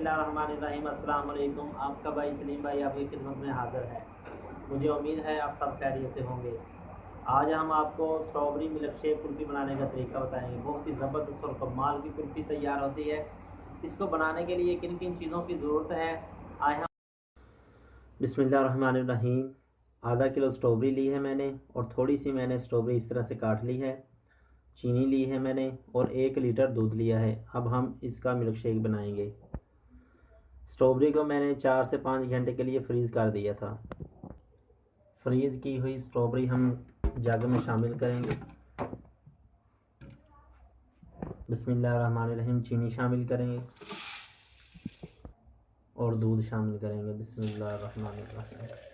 बिस्मिल्लाहिर्रहमानिर्रहीम। अस्सलाम वालेकुम। आपका भाई सलीम भाई आपकी खिदमत में हाज़िर है। मुझे उम्मीद है आप सब खैरियत से होंगे। आज हम आपको स्ट्रॉबेरी मिल्क शेक कुल्फ़ी बनाने का तरीका बताएंगे। बहुत ही ज़बरदस्त और कमाल की कुल्फ़ी तैयार होती है। इसको बनाने के लिए किन किन चीज़ों की ज़रूरत है आए हम। बिस्मिल्लाहिर्रहमानिर्रहीम। आधा किलो स्ट्रॉबेरी ली है मैंने और थोड़ी सी मैंने स्ट्रॉबेरी इस तरह से काट ली है। चीनी ली है मैंने और 1 लीटर दूध लिया है। अब हम इसका मिल्क शेक बनाएंगे। स्ट्रॉबेरी को मैंने 4 से 5 घंटे के लिए फ्रीज़ कर दिया था। फ्रीज़ की हुई स्ट्रॉबेरी हम जग में शामिल करेंगे। बिस्मिल्लाहिर्रहमानिर्रहीम। चीनी शामिल करेंगे और दूध शामिल करेंगे। बिस्मिल्लाहिर्रहमानिर्रहीम।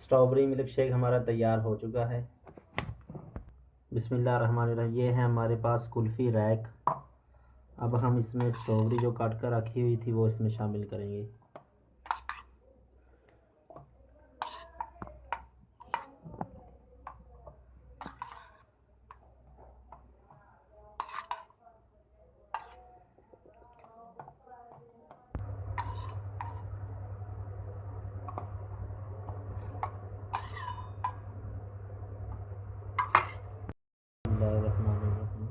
स्ट्रॉबेरी मिल्क शेक हमारा तैयार हो चुका है। बिस्मिल्लाहिर्रहमानिर्रहीम। ये है हमारे पास कुल्फ़ी रैक। अब हम इसमें स्ट्रॉबेरी जो काट कर रखी हुई थी वो इसमें शामिल करेंगे। बिस्मिल्लाहिर्रहमानिर्रहीम।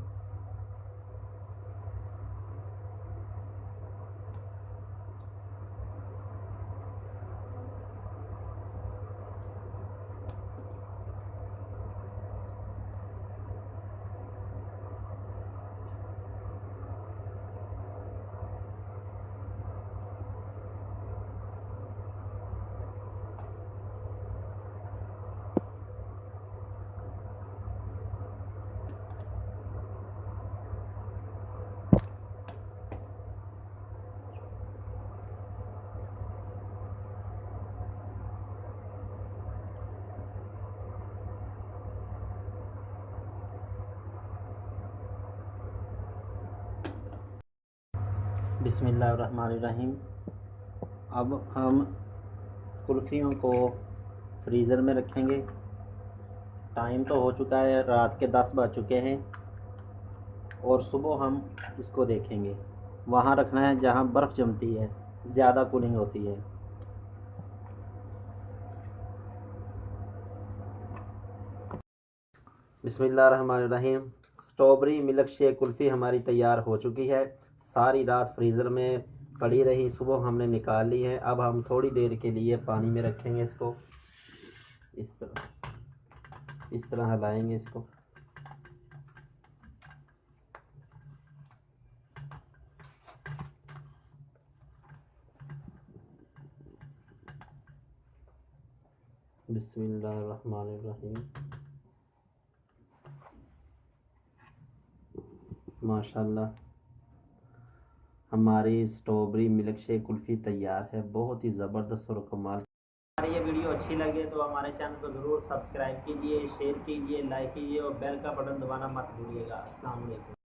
बिस्मिल्लाहिर्रहमानिर्रहीम। अब हम कुल्फ़ियों को फ्रीज़र में रखेंगे। टाइम तो हो चुका है, रात के 10 बज चुके हैं और सुबह हम इसको देखेंगे। वहाँ रखना है जहाँ बर्फ़ जमती है, ज़्यादा कूलिंग होती है। बिस्मिल्लाहिर्रहमानिर्रहीम। स्ट्रॉबेरी मिल्क शेक कुल्फ़ी हमारी तैयार हो चुकी है। सारी रात फ्रीज़र में पड़ी रही, सुबह हमने निकाल ली है। अब हम थोड़ी देर के लिए पानी में रखेंगे इसको। इस तरह हिलाएंगे इसको। बिस्मिल्लाहिर्रहमानिर्रहीम। माशाल्लाह हमारी स्ट्रॉबेरी मिल्क शेक कुल्फ़ी तैयार है। बहुत ही ज़बरदस्त और कमाल। हमारी ये वीडियो अच्छी लगे तो हमारे चैनल को ज़रूर सब्सक्राइब कीजिए, शेयर कीजिए, लाइक कीजिए और बेल का बटन दबाना मत भूलिएगा। अस्सलाम वालेकुम।